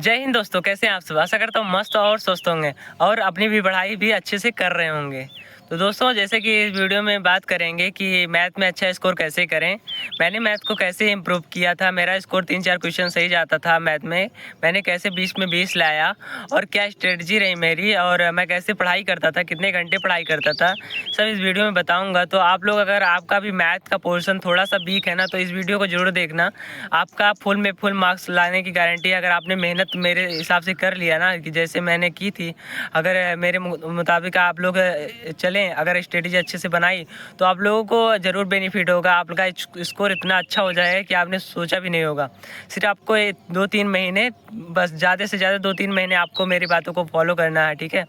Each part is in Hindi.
जय हिंद दोस्तों, कैसे हैं आप सब। आशा करता हूँ मस्त और स्वस्थ होंगे और अपनी भी पढ़ाई भी अच्छे से कर रहे होंगे। तो दोस्तों, जैसे कि इस वीडियो में बात करेंगे कि मैथ में अच्छा स्कोर कैसे करें। मैंने मैथ को कैसे इम्प्रूव किया था, मेरा स्कोर 3-4 क्वेश्चन सही जाता था मैथ में, मैंने कैसे 20 में 20 लाया और क्या स्ट्रेटजी रही मेरी, और मैं कैसे पढ़ाई करता था, कितने घंटे पढ़ाई करता था, सब इस वीडियो में बताऊँगा। तो आप लोग, अगर आपका भी मैथ का पोर्शन थोड़ा सा वीक है ना, तो इस वीडियो को ज़रूर देखना। आपका फुल में फुल मार्क्स लाने की गारंटी है। अगर आपने मेहनत मेरे हिसाब से कर लिया ना, कि जैसे मैंने की थी, अगर मेरे मुताबिक आप लोग चलें, अगर स्ट्रेटजी अच्छे से बनाई, तो आप लोगों को ज़रूर बेनिफिट होगा। आपका स्कोर इतना अच्छा हो जाएगा कि आपने सोचा भी नहीं होगा। सिर्फ आपको 2-3 महीने, बस ज़्यादा से ज़्यादा 2-3 महीने आपको मेरी बातों को फॉलो करना है, ठीक है।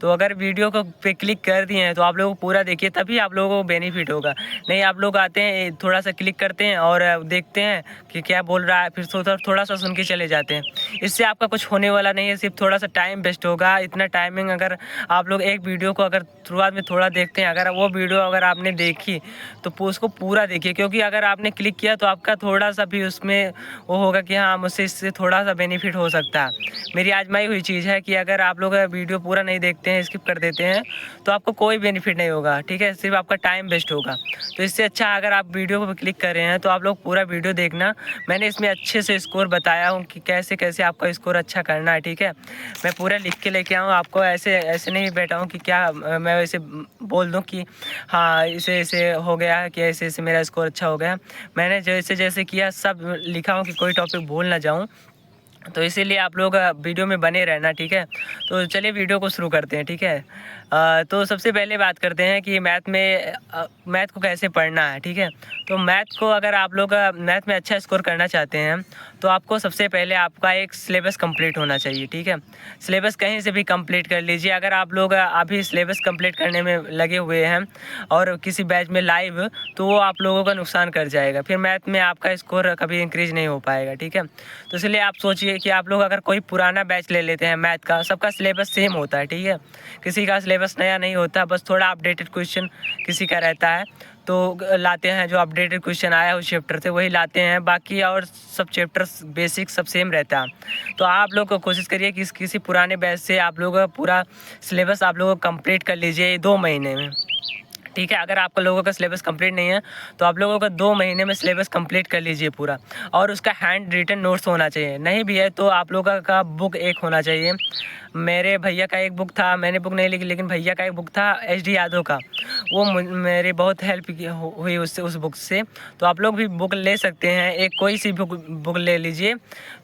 तो अगर वीडियो को पे क्लिक कर दिए हैं तो आप लोग पूरा देखिए, तभी आप लोगों को बेनिफिट होगा। नहीं, आप लोग आते हैं, थोड़ा सा क्लिक करते हैं और देखते हैं कि क्या बोल रहा है, फिर थोड़ा सा सुन के चले जाते हैं। इससे आपका कुछ होने वाला नहीं है, सिर्फ थोड़ा सा टाइम वेस्ट होगा। इतना टाइमिंग, अगर आप लोग एक वीडियो को अगर शुरुआत में थोड़ा देखते हैं, अगर वो वीडियो अगर आपने देखी तो उसको पूरा देखिए, क्योंकि अगर आपने क्लिक किया तो आपका थोड़ा सा भी उसमें वो होगा कि हाँ, मुझसे इससे थोड़ा सा बेनिफिट हो सकता है। मेरी आजमाई हुई चीज़ है कि अगर आप लोग वीडियो पूरा नहीं देखते हैं, स्किप कर देते हैं, तो आपको कोई बेनिफिट नहीं होगा, ठीक है, सिर्फ आपका टाइम वेस्ट होगा। तो इससे अच्छा, अगर आप वीडियो को क्लिक कर रहे हैं तो आप लोग पूरा वीडियो देखना। मैंने इसमें अच्छे से स्कोर बताया हूँ कि कैसे कैसे आपका स्कोर अच्छा करना है, ठीक है। मैं पूरा लिख के लेके आऊँ, आपको ऐसे ऐसे नहीं बैठा हूँ कि क्या मैं वैसे बोल दूँ कि हाँ इसे ऐसे हो गया है, कि ऐसे ऐसे मेरा स्कोर अच्छा हो गया। मैंने जैसे जैसे किया सब लिखा हूँ कि कोई टॉपिक भूल ना जाऊँ। तो इसीलिए आप लोग वीडियो में बने रहना, ठीक है। तो चलिए वीडियो को शुरू करते हैं, ठीक है। तो सबसे पहले बात करते हैं कि मैथ को कैसे पढ़ना है, ठीक है। तो मैथ को, अगर आप लोग मैथ में अच्छा स्कोर करना चाहते हैं, तो आपको सबसे पहले आपका एक सिलेबस कंप्लीट होना चाहिए, ठीक है। सिलेबस कहीं से भी कंप्लीट कर लीजिए। अगर आप लोग अभी सिलेबस कंप्लीट करने में लगे हुए हैं और किसी बैच में लाइव, तो वो आप लोगों का नुकसान कर जाएगा, फिर मैथ में आपका स्कोर कभी इंक्रीज नहीं हो पाएगा, ठीक है। तो इसलिए आप सोचिए कि आप लोग अगर कोई पुराना बैच ले लेते हैं मैथ का, सबका सिलेबस सेम होता है, ठीक है। किसी का सिलेबस नया नहीं होता, बस थोड़ा अपडेटेड क्वेश्चन किसी का रहता है, तो लाते हैं जो अपडेटेड क्वेश्चन आया उस चैप्टर से वही लाते हैं, बाकी और सब चैप्टर्स बेसिक सब सेम रहता है। तो आप लोग को कोशिश करिए कि किसी पुराने बैच से आप लोग पूरा सिलेबस आप लोग कंप्लीट कर लीजिए 2 महीने में, ठीक है। अगर आपका लोगों का सिलेबस कंप्लीट नहीं है तो आप लोगों का 2 महीने में सिलेबस कंप्लीट कर लीजिए पूरा, और उसका हैंड रिटन नोट्स होना चाहिए। नहीं भी है तो आप लोगों का बुक एक होना चाहिए। मेरे भैया का एक बुक था, मैंने बुक नहीं लिखी, लेकिन भैया का एक बुक था एच.डी. यादव का, वो मेरी बहुत हेल्प हुई उससे, उस बुक से। तो आप लोग भी बुक ले सकते हैं, एक कोई सी बुक ले लीजिए,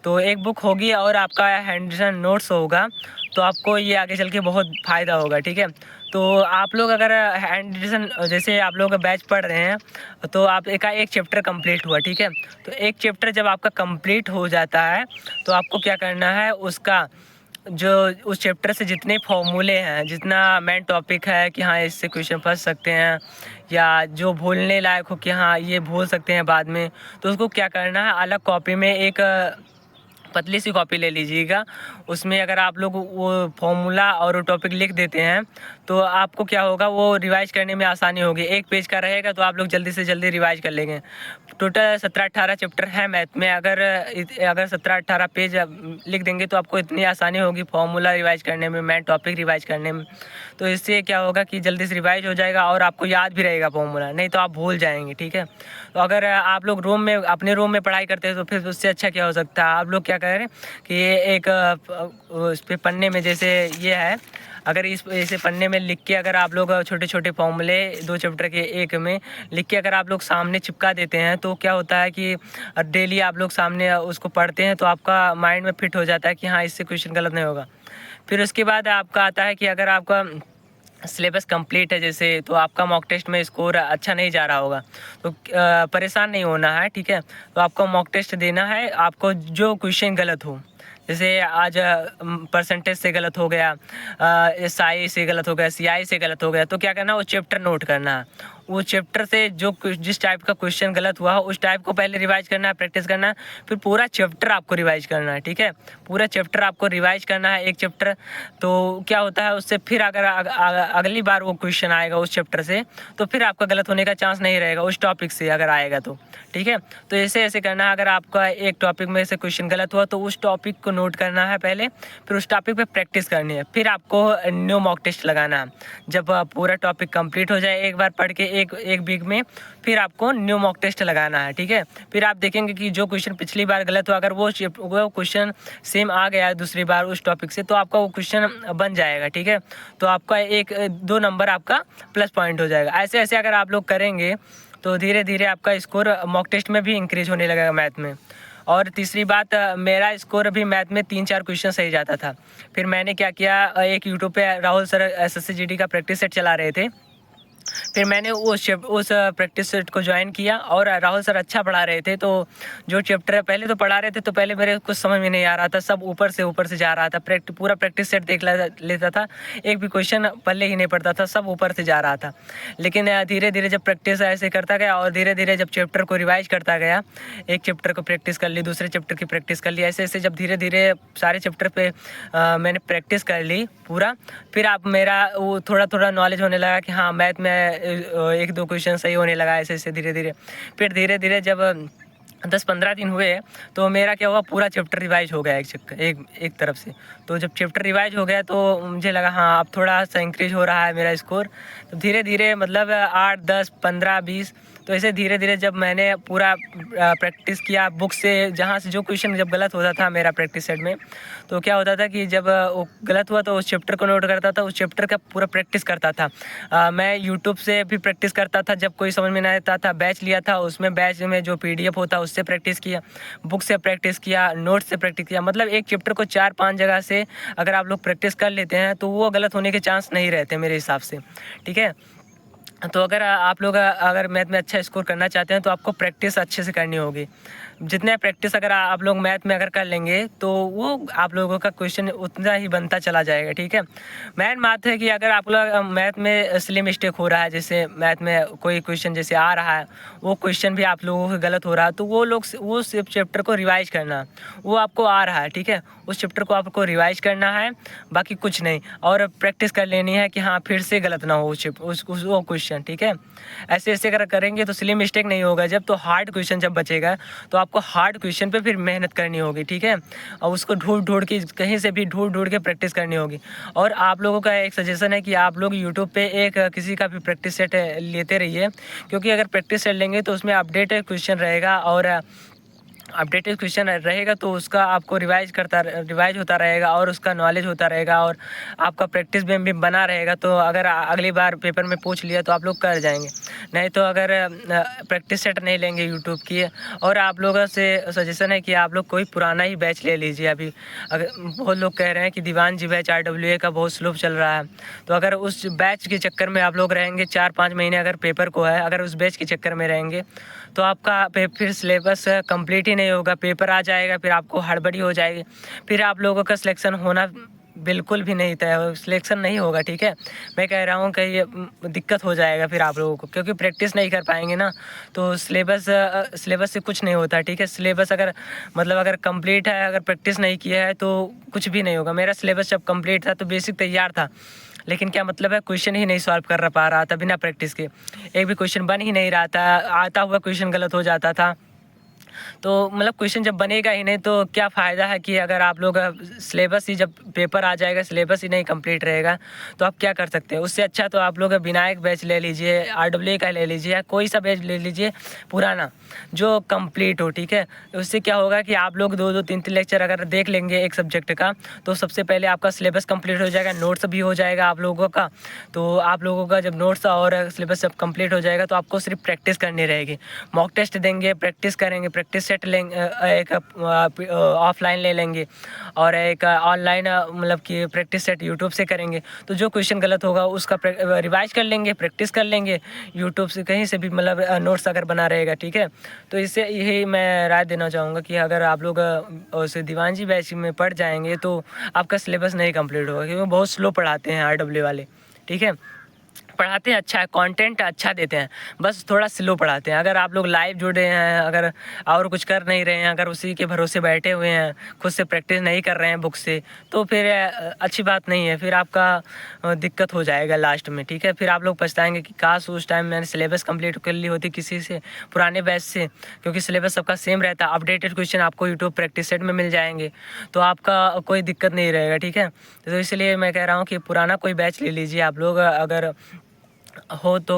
तो एक बुक होगी और आपका हैंड रिटन नोट्स होगा, तो आपको ये आगे चल के बहुत फ़ायदा होगा, ठीक है। तो आप लोग अगर हैंड रिटन, जैसे आप लोग बैच पढ़ रहे हैं, तो आप एक चैप्टर कंप्लीट हुआ, ठीक है। तो एक चैप्टर जब आपका कंप्लीट हो जाता है, तो आपको क्या करना है, उसका जो उस चैप्टर से जितने फॉर्मूले हैं, जितना मेन टॉपिक है कि हाँ इससे क्वेश्चन फंस सकते हैं, या जो भूलने लायक हो कि हाँ ये भूल सकते हैं बाद में, तो उसको क्या करना है, अलग कॉपी में एक पतली सी कॉपी ले लीजिएगा। उसमें अगर आप लोग वो फॉर्मूला और वो टॉपिक लिख देते हैं, तो आपको क्या होगा, वो रिवाइज करने में आसानी होगी। एक पेज का रहेगा तो आप लोग जल्दी से जल्दी रिवाइज कर लेंगे। टोटल 17-18 चैप्टर है मैथ में, अगर 17-18 पेज लिख देंगे तो आपको इतनी आसानी होगी फॉर्मूला रिवाइज करने में, मेन टॉपिक रिवाइज करने में। तो इससे क्या होगा कि जल्दी से रिवाइज हो जाएगा और आपको याद भी रहेगा फॉर्मूला, नहीं तो आप भूल जाएंगे, ठीक है। तो अगर आप लोग अपने रूम में पढ़ाई करते हैं, तो फिर उससे अच्छा क्या हो सकता है, आप लोग क्या करें कि एक उस पे पन्ने में, जैसे ये है, अगर इस ऐसे पन्ने में लिख के, अगर आप लोग छोटे छोटे फॉर्मूले 2 चैप्टर के एक में लिख के अगर आप लोग सामने चिपका देते हैं, तो क्या होता है कि डेली आप लोग सामने उसको पढ़ते हैं, तो आपका माइंड में फिट हो जाता है कि हाँ इससे क्वेश्चन गलत नहीं होगा। फिर उसके बाद आपका आता है कि अगर आपका सिलेबस कंप्लीट है जैसे, तो आपका मॉक टेस्ट में स्कोर अच्छा नहीं जा रहा होगा, तो परेशान नहीं होना है, ठीक है। तो आपको मॉक टेस्ट देना है, आपको जो क्वेश्चन गलत हो, जैसे आज परसेंटेज से गलत हो गया, एसआई से गलत हो गया, सीआई से गलत हो गया, तो क्या करना है, वो चैप्टर नोट करना है वो चैप्टर से जो जिस टाइप का क्वेश्चन गलत हुआ उस टाइप को पहले रिवाइज करना है, प्रैक्टिस करना है, फिर पूरा चैप्टर आपको रिवाइज करना है। ठीक है, पूरा चैप्टर आपको रिवाइज करना है, एक चैप्टर। तो क्या होता है उससे फिर अगर अगली बार वो क्वेश्चन आएगा उस चैप्टर से तो फिर आपका गलत होने का चांस नहीं रहेगा उस टॉपिक से अगर आएगा तो। ठीक है, तो ऐसे ऐसे करना है। अगर आपका एक टॉपिक में से क्वेश्चन गलत हुआ तो उस टॉपिक को नोट करना है पहले, फिर उस टॉपिक पे प्रैक्टिस करनी है, फिर आपको न्यू मॉक टेस्ट लगाना है। जब पूरा टॉपिक कंप्लीट हो जाए एक बार पढ़ के एक वीक में, फिर आपको न्यू मॉक टेस्ट लगाना है। ठीक है, फिर आप देखेंगे कि जो क्वेश्चन पिछली बार गलत हुआ अगर वो क्वेश्चन सेम आ गया है दूसरी बार उस टॉपिक से तो आपका वो क्वेश्चन बन जाएगा। ठीक है, तो आपका 1-2 नंबर आपका प्लस पॉइंट हो जाएगा। ऐसे ऐसे अगर आप लोग करेंगे तो धीरे धीरे आपका स्कोर मॉक टेस्ट में भी इंक्रीज होने लगेगा मैथ में। और तीसरी बात, मेरा स्कोर अभी मैथ में 3-4 क्वेश्चन सही जाता था। फिर मैंने क्या किया, एक यूट्यूब पे राहुल सर SSC GD का प्रैक्टिस सेट चला रहे थे, फिर मैंने उस प्रैक्टिस सेट को ज्वाइन किया और राहुल सर अच्छा पढ़ा रहे थे। तो जो चैप्टर पहले तो पढ़ा रहे थे तो पहले मेरे कुछ समझ में नहीं आ रहा था, सब ऊपर से जा रहा था। पूरा प्रैक्टिस सेट देख लेता था, एक भी क्वेश्चन पल्ले ही नहीं पड़ता था, सब ऊपर से जा रहा था। लेकिन धीरे धीरे जब प्रैक्टिस ऐसे करता गया और धीरे धीरे जब चैप्टर को रिवाइज करता गया, एक चैप्टर को प्रैक्टिस कर ली, दूसरे चैप्टर की प्रैक्टिस कर ली, ऐसे ऐसे जब धीरे धीरे सारे चैप्टर पे मैंने प्रैक्टिस कर ली पूरा, फिर आप मेरा वो थोड़ा थोड़ा नॉलेज होने लगा कि हाँ मैथ में 1-2 क्वेश्चन सही होने लगा। ऐसे ऐसे धीरे धीरे फिर धीरे धीरे जब 10-15 दिन हुए तो मेरा क्या हुआ, पूरा चैप्टर रिवाइज हो गया एक तरफ से। तो जब चैप्टर रिवाइज हो गया तो मुझे लगा हाँ अब थोड़ा सा इंक्रीज हो रहा है मेरा स्कोर। तो धीरे धीरे मतलब 8, 10, 15, 20 तो ऐसे धीरे धीरे जब मैंने पूरा प्रैक्टिस किया बुक से, जहाँ से जो क्वेश्चन जब गलत होता था मेरा प्रैक्टिस सेट में, तो क्या होता था कि जब वो गलत हुआ तो उस चैप्टर को नोट करता था, उस चैप्टर का पूरा प्रैक्टिस करता था। मैं यूट्यूब से भी प्रैक्टिस करता था, जब कोई समझ में नहीं आता था बैच लिया था, उसमें बैच में जो PDF होता उससे प्रैक्टिस किया, बुक से प्रैक्टिस किया, नोट से प्रैक्टिस किया। मतलब एक चैप्टर को 4-5 जगह से अगर आप लोग प्रैक्टिस कर लेते हैं तो वो गलत होने के चांस नहीं रहते मेरे हिसाब से। ठीक है, तो अगर आप लोग अगर मैथ में अच्छा स्कोर करना चाहते हैं तो आपको प्रैक्टिस अच्छे से करनी होगी। जितने प्रैक्टिस अगर आप लोग मैथ में अगर कर लेंगे तो वो आप लोगों का क्वेश्चन उतना ही बनता चला जाएगा। ठीक है, मेन बात है कि अगर आप लोग मैथ में इसलिए मिस्टेक हो रहा है, जैसे मैथ में कोई क्वेश्चन जैसे आ रहा है वो क्वेश्चन भी आप लोगों को गलत हो रहा है, तो वो सिर्फ चैप्टर को रिवाइज करना, वो आपको आ रहा है। ठीक है, उस चैप्टर को आपको रिवाइज करना है, बाकी कुछ नहीं, और प्रैक्टिस कर लेनी है कि हाँ फिर से गलत ना हो वो क्वेश्चन। ठीक है, ऐसे ऐसे अगर करेंगे तो इसलिए मिस्टेक नहीं होगा। जब तो हार्ड क्वेश्चन जब बचेगा तो आपको हार्ड क्वेश्चन पे फिर मेहनत करनी होगी। ठीक है, और उसको ढूंढ के कहीं से भी ढूंढ के प्रैक्टिस करनी होगी। और आप लोगों का एक सजेशन है कि आप लोग यूट्यूब पे एक किसी का भी प्रैक्टिस सेट लेते रहिए, क्योंकि अगर प्रैक्टिस सेट लेंगे तो उसमें अपडेटेड क्वेश्चन रहेगा, और अपडेटेड क्वेश्चन रहेगा तो उसका आपको रिवाइज होता रहेगा और उसका नॉलेज होता रहेगा और आपका प्रैक्टिस भी बना रहेगा। तो अगर अगली बार पेपर में पूछ लिया तो आप लोग कर जाएंगे। नहीं तो अगर प्रैक्टिस सेट नहीं लेंगे यूट्यूब की, और आप लोगों से सजेशन है कि आप लोग कोई पुराना ही बैच ले लीजिए। अभी अगर बहुत लोग कह रहे हैं कि दीवान जी बैच RWA का बहुत स्लो चल रहा है, तो अगर उस बैच के चक्कर में आप लोग रहेंगे 4-5 महीने, अगर पेपर को है अगर उस बैच के चक्कर में रहेंगे तो आपका फिर सिलेबस कंप्लीट ही नहीं होगा, पेपर आ जाएगा, फिर आपको हड़बड़ी हो जाएगी, फिर आप लोगों का सिलेक्शन होना बिल्कुल भी नहीं तय, सिलेक्शन नहीं होगा। ठीक है, मैं कह रहा हूँ कि ये दिक्कत हो जाएगा फिर आप लोगों को, क्योंकि प्रैक्टिस नहीं कर पाएंगे ना, तो सिलेबस से कुछ नहीं होता। ठीक है, सिलेबस अगर कंप्लीट है, अगर प्रैक्टिस नहीं किया है तो कुछ भी नहीं होगा। मेरा सिलेबस जब कंप्लीट था तो बेसिक तैयार था, लेकिन क्या मतलब है क्वेश्चन ही नहीं सॉल्व कर पा रहा था बिना प्रैक्टिस के, एक भी क्वेश्चन बन ही नहीं रहा था, आता हुआ क्वेश्चन गलत हो जाता था। तो मतलब क्वेश्चन जब बनेगा ही नहीं तो क्या फ़ायदा है कि अगर आप लोग सिलेबस ही जब पेपर आ जाएगा सिलेबस ही नहीं कंप्लीट रहेगा तो आप क्या कर सकते हैं। उससे अच्छा तो आप लोग विनायक बैच ले लीजिए, RWA का ले लीजिए, या कोई सा बैच ले लीजिए पुराना जो कंप्लीट हो। ठीक है, उससे क्या होगा कि आप लोग 2-2, 3-3 लेक्चर अगर देख लेंगे एक सब्जेक्ट का तो सबसे पहले आपका सिलेबस कंप्लीट हो जाएगा, नोट्स भी हो जाएगा आप लोगों का। तो आप लोगों का जब नोट्स और सिलेबस जब कंप्लीट हो जाएगा तो आपको सिर्फ प्रैक्टिस करनी रहेगी। मॉक टेस्ट देंगे, प्रैक्टिस करेंगे, प्रैक्टिस सेट लेंगे, एक ऑफलाइन ले लेंगे और एक ऑनलाइन मतलब कि प्रैक्टिस सेट यूट्यूब से करेंगे। तो जो क्वेश्चन गलत होगा उसका रिवाइज कर लेंगे, प्रैक्टिस कर लेंगे यूट्यूब से, कहीं से भी मतलब नोट्स अगर बना रहेगा। ठीक है, तो इससे यही मैं राय देना चाहूँगा कि अगर आप लोग उसे दीवान जी बैच में पढ़ जाएंगे तो आपका सिलेबस नहीं कंप्लीट होगा, क्योंकि बहुत स्लो पढ़ाते हैं RWA वाले। ठीक है, पढ़ाते हैं अच्छा है, कंटेंट अच्छा देते हैं, बस थोड़ा स्लो पढ़ाते हैं। अगर आप लोग लाइव जुड़े हैं, अगर और कुछ कर नहीं रहे हैं, अगर उसी के भरोसे बैठे हुए हैं, खुद से प्रैक्टिस नहीं कर रहे हैं बुक से, तो फिर अच्छी बात नहीं है, फिर आपका दिक्कत हो जाएगा लास्ट में, ठीक है। फिर आप लोग पछताएंगे कि काश उस टाइम मैंने सिलेबस कंप्लीट कर ली होती किसी से पुराने बैच से, क्योंकि सिलेबस सबका सेम रहता है। अपडेटेड क्वेश्चन आपको यूट्यूब प्रैक्टिस सेट में मिल जाएंगे, तो आपका कोई दिक्कत नहीं रहेगा, ठीक है। तो इसलिए मैं कह रहा हूँ कि पुराना कोई बैच ले लीजिए आप लोग अगर हो तो,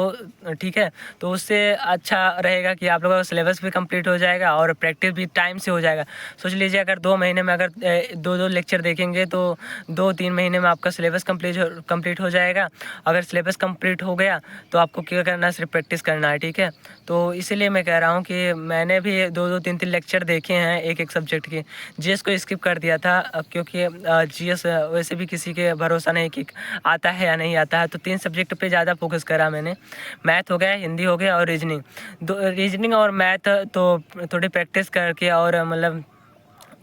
ठीक है। तो उससे अच्छा रहेगा कि आप लोगों का सिलेबस भी कंप्लीट हो जाएगा और प्रैक्टिस भी टाइम से हो जाएगा। सोच लीजिए अगर 2 महीने में अगर 2-2 लेक्चर देखेंगे तो 2-3 महीने में आपका सिलेबस कंप्लीट हो जाएगा। अगर सिलेबस कंप्लीट हो गया तो आपको क्या करना है, सिर्फ प्रैक्टिस करना है, ठीक है। तो इसीलिए मैं कह रहा हूँ कि मैंने भी 2-2 3-3 लेक्चर देखे हैं एक सब्जेक्ट के। जीएस को स्किप कर दिया था क्योंकि जीएस वैसे भी किसी के भरोसा नहीं कि आता है या नहीं आता है, तो 3 सब्जेक्ट पे ज़्यादा फोकस करा मैंने। मैथ हो गया, हिंदी हो गया और रीजनिंग और मैथ तो थोड़ी प्रैक्टिस करके और मतलब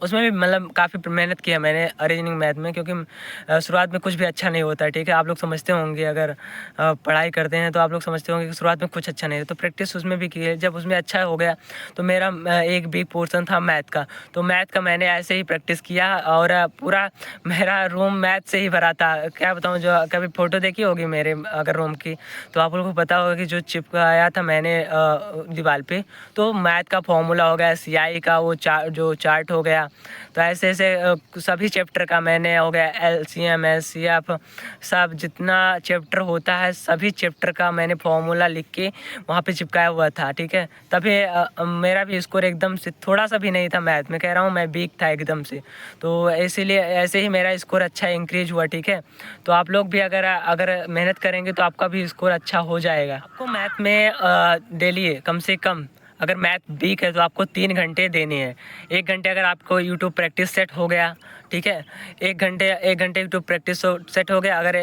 उसमें भी मतलब काफ़ी मेहनत किया मैंने रीजनिंग मैथ में, क्योंकि शुरुआत में कुछ भी अच्छा नहीं होता है, ठीक है। आप लोग समझते होंगे, अगर पढ़ाई करते हैं तो आप लोग समझते होंगे कि शुरुआत में कुछ अच्छा नहीं है, तो प्रैक्टिस उसमें भी की है। जब उसमें अच्छा हो गया तो मेरा एक बिग पोर्शन था मैथ का, तो मैथ का मैंने ऐसे ही प्रैक्टिस किया और पूरा मेरा रूम मैथ से ही भरा था। क्या बताऊँ, जो कभी फ़ोटो देखी होगी मेरे अगर रूम की, तो आप लोगों को पता होगा कि जो चिपकाया था मैंने दीवार पे, तो मैथ का फॉर्मूला हो गया, सीआई का वो जो चार्ट हो गया, तो ऐसे ऐसे सभी चैप्टर का मैंने हो गया, एलसीएम एचसीएफ सब जितना चैप्टर होता है सभी चैप्टर का मैंने फॉर्मूला लिख के वहाँ पे चिपकाया हुआ था, ठीक है। तभी मेरा भी स्कोर एकदम से थोड़ा सा भी नहीं था मैथ में, कह रहा हूँ मैं वीक था एकदम से, तो इसीलिए ऐसे ही मेरा स्कोर अच्छा इंक्रीज हुआ, ठीक है। तो आप लोग भी अगर मेहनत करेंगे तो आपका भी स्कोर अच्छा हो जाएगा। आपको मैथ में डेली कम से कम, अगर मैथ वीक है तो आपको 3 घंटे देने हैं। 1 घंटे अगर आपको यूट्यूब प्रैक्टिस सेट हो गया, ठीक है, 1 घंटे यूट्यूब प्रैक्टिस सेट हो गया। अगर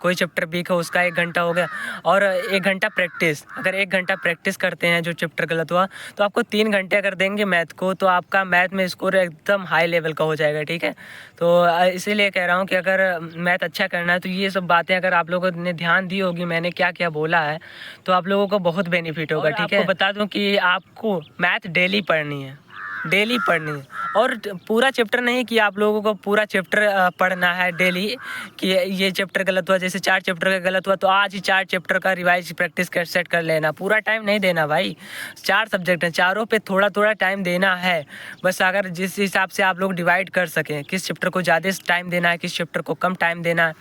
कोई चैप्टर वीक हो उसका 1 घंटा हो गया, और 1 घंटा प्रैक्टिस, अगर 1 घंटा प्रैक्टिस करते हैं जो चैप्टर गलत हुआ, तो आपको 3 घंटे अगर देंगे मैथ को, तो आपका मैथ में स्कोर एकदम हाई लेवल का हो जाएगा, ठीक है। तो इसीलिए कह रहा हूँ कि अगर मैथ अच्छा करना है तो ये सब बातें अगर आप लोगों ने ध्यान दी होगी, मैंने क्या क्या बोला है, तो आप लोगों को बहुत बेनिफिट होगा, ठीक है। आपको बता दूं कि आपको मैथ डेली पढ़नी है, डेली पढ़नी है, और पूरा चैप्टर नहीं कि आप लोगों को पूरा चैप्टर पढ़ना है डेली, कि ये चैप्टर गलत हुआ, जैसे 4 चैप्टर का गलत हुआ तो आज ही 4 चैप्टर का रिवाइज प्रैक्टिस कर सेट कर लेना। पूरा टाइम नहीं देना भाई, 4 सब्जेक्ट हैं, चारों पे थोड़ा थोड़ा टाइम देना है बस। अगर जिस हिसाब से आप लोग डिवाइड कर सकें, किस चैप्टर को ज़्यादा टाइम देना है, किस चैप्टर को कम टाइम देना है,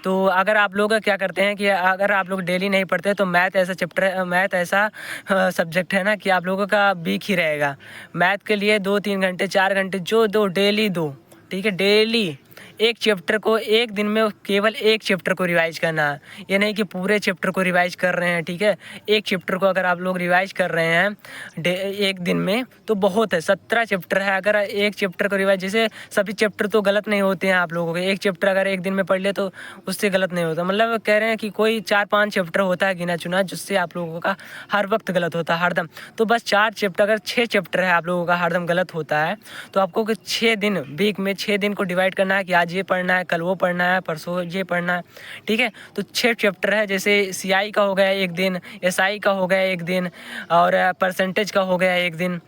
तो अगर आप लोग क्या करते हैं कि अगर आप लोग डेली नहीं पढ़ते तो मैथ ऐसा सब्जेक्ट है ना कि आप लोगों का वीक ही रहेगा। मैथ के लिए 2-3 घंटे 4 घंटे जो दो डेली दो, ठीक है। डेली एक चैप्टर को एक दिन में केवल एक चैप्टर को रिवाइज करना है, ये नहीं कि पूरे चैप्टर को रिवाइज कर रहे हैं, ठीक है। एक चैप्टर को अगर आप लोग रिवाइज कर रहे हैं एक दिन में तो बहुत है। 17 चैप्टर है, अगर एक चैप्टर को रिवाइज, जैसे सभी चैप्टर तो गलत नहीं होते हैं आप लोगों के, एक चैप्टर अगर एक दिन में पढ़ ले तो उससे गलत नहीं होता। मतलब कह रहे हैं कि कोई 4-5 चैप्टर होता है गिना चुना जिससे आप लोगों का हर वक्त गलत होता है, हरदम। तो बस 4 चैप्टर, अगर 6 चैप्टर है आप लोगों का हरदम गलत होता है, तो आपको 6 दिन, वीक में 6 दिन को डिवाइड करना है कि आज ये पढ़ना है, कल वो पढ़ना है, परसों ये पढ़ना है, ठीक है। तो 6 चैप्टर है, जैसे सीआई का हो गया एक दिन, एसआई का हो गया एक दिन, और परसेंटेज का हो गया एक दिन।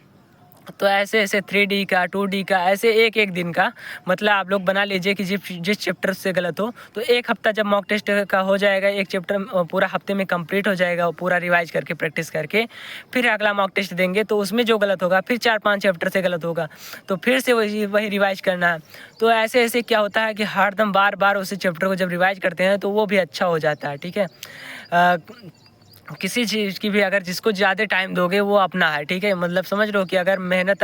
तो ऐसे ऐसे 3D का 2D का ऐसे एक एक दिन का मतलब आप लोग बना लीजिए कि जिस चैप्टर से गलत हो तो एक हफ्ता जब मॉक टेस्ट का हो जाएगा, एक चैप्टर पूरा हफ्ते में कंप्लीट हो जाएगा, पूरा रिवाइज करके प्रैक्टिस करके फिर अगला मॉक टेस्ट देंगे, तो उसमें जो गलत होगा फिर 4-5 चैप्टर से गलत होगा तो फिर से वही रिवाइज करना है। तो ऐसे ऐसे क्या होता है कि हरदम बार बार उसी चैप्टर को जब रिवाइज करते हैं तो वो भी अच्छा हो जाता है, ठीक है। किसी चीज़ की भी अगर जिसको ज़्यादा टाइम दोगे वो अपना है, ठीक है। मतलब समझ लो कि अगर मेहनत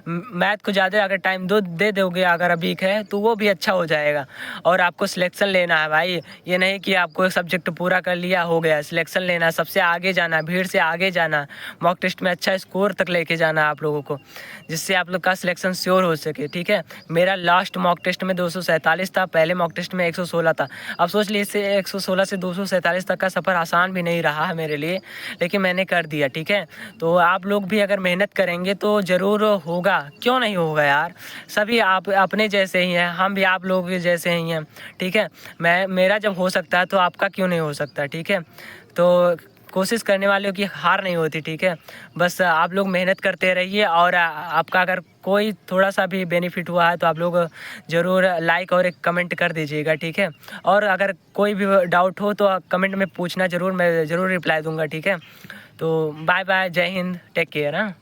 मैथ को ज़्यादा अगर टाइम दे दोगे अगर वीक है तो वो भी अच्छा हो जाएगा। और आपको सिलेक्शन लेना है भाई, ये नहीं कि आपको एक सब्जेक्ट पूरा कर लिया हो गया, सिलेक्शन लेना है, सबसे आगे जाना है, भीड़ से आगे जाना, मॉक टेस्ट में अच्छा स्कोर तक लेके जाना है आप लोगों को, जिससे आप लोग का सिलेक्शन श्योर हो सके, ठीक है। मेरा लास्ट मॉक टेस्ट में 247 था, पहले मॉक टेस्ट में 116 था। अब सोच लीजिए 116 से 247 तक का सफ़र आसान भी नहीं रहा है मेरे मेरे लिए, लेकिन मैंने कर दिया, ठीक है। तो आप लोग भी अगर मेहनत करेंगे तो ज़रूर होगा, क्यों नहीं होगा यार। सभी आप अपने जैसे ही हैं, हम भी आप लोग जैसे ही हैं, ठीक है। मेरा जब हो सकता है तो आपका क्यों नहीं हो सकता, ठीक है। तो कोशिश करने वालों की हार नहीं होती, ठीक है। बस आप लोग मेहनत करते रहिए, और आपका अगर कोई थोड़ा सा भी बेनिफिट हुआ है तो आप लोग ज़रूर लाइक और एक कमेंट कर दीजिएगा, ठीक है। और अगर कोई भी डाउट हो तो कमेंट में पूछना ज़रूर, मैं ज़रूर रिप्लाई दूंगा, ठीक है। तो बाय बाय, जय हिंद, टेक केयर, हाँ।